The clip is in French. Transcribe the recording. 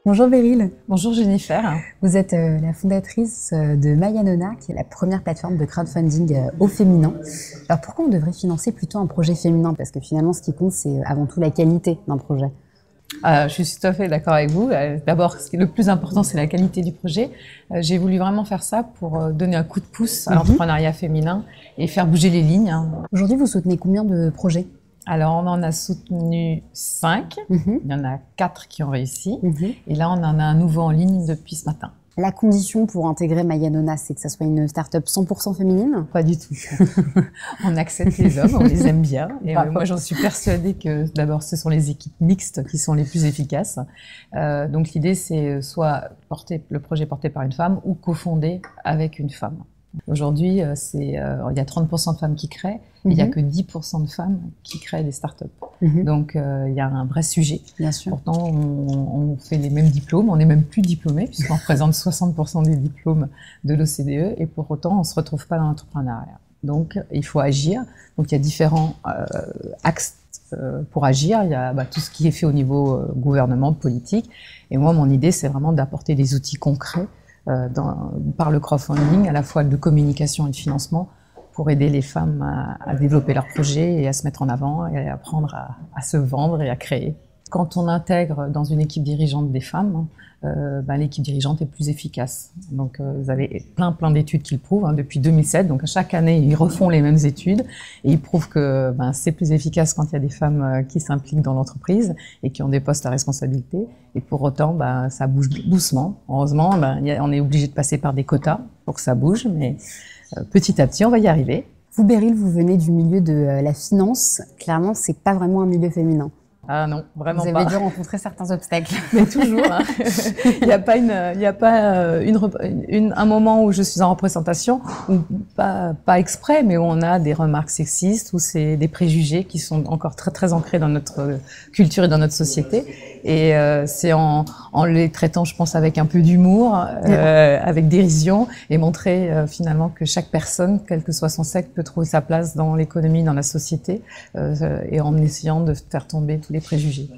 Bonjour Beryl. Bonjour Jennifer. Vous êtes la fondatrice de Mayanona, qui est la première plateforme de crowdfunding au féminin. Alors pourquoi on devrait financer plutôt un projet féminin? Parce que finalement, ce qui compte, c'est avant tout la qualité d'un projet. Je suis tout à fait d'accord avec vous. D'abord, le plus important, c'est la qualité du projet. J'ai voulu vraiment faire ça pour donner un coup de pouce à l'entrepreneuriat féminin et faire bouger les lignes. Aujourd'hui, vous soutenez combien de projets? Alors, on en a soutenu 5. Il y en a 4 qui ont réussi. Et là, on en a un nouveau en ligne depuis ce matin. La condition pour intégrer Mayanona, c'est que ça soit une start-up 100% féminine? Pas du tout. On accepte les hommes, on les aime bien. Et moi, j'en suis persuadée que d'abord, ce sont les équipes mixtes qui sont les plus efficaces. Donc, l'idée, c'est soit le projet porté par une femme ou cofondé avec une femme. Aujourd'hui, il y a 30% de femmes qui créent, et il n'y a que 10% de femmes qui créent des startups. Donc, il y a un vrai sujet. Bien sûr. Pourtant, on fait les mêmes diplômes, on n'est même plus diplômés, puisqu'on représente 60% des diplômes de l'OCDE, et pour autant, on ne se retrouve pas dans l'entrepreneuriat. Donc, il faut agir. Donc, il y a différents axes pour agir. Il y a tout ce qui est fait au niveau gouvernement, politique. Et moi, mon idée, c'est vraiment d'apporter des outils concrets par le crowdfunding, à la fois de communication et de financement, pour aider les femmes à développer leurs projets et à se mettre en avant et à apprendre à se vendre et à créer. Quand on intègre dans une équipe dirigeante des femmes, l'équipe dirigeante est plus efficace. Donc vous avez plein d'études qui le prouvent, depuis 2007. Donc chaque année, ils refont les mêmes études et ils prouvent que c'est plus efficace quand il y a des femmes qui s'impliquent dans l'entreprise et qui ont des postes à responsabilité. Et pour autant, ça bouge doucement. Heureusement, on est obligé de passer par des quotas pour que ça bouge, mais petit à petit, on va y arriver. Vous, Beryl, vous venez du milieu de la finance. Clairement, c'est pas vraiment un milieu féminin. Ah non, vraiment pas. Vous avez dû rencontrer certains obstacles. Mais toujours. Il n'y a pas un moment où je suis en représentation, ou pas exprès, mais où on a des remarques sexistes, ou c'est des préjugés qui sont encore très ancrés dans notre culture et dans notre société. Et c'est en les traitant, je pense, avec un peu d'humour, avec dérision, et montrer finalement que chaque personne, quel que soit son sexe, peut trouver sa place dans l'économie, dans la société, et en essayant de faire tomber tous les préjugés.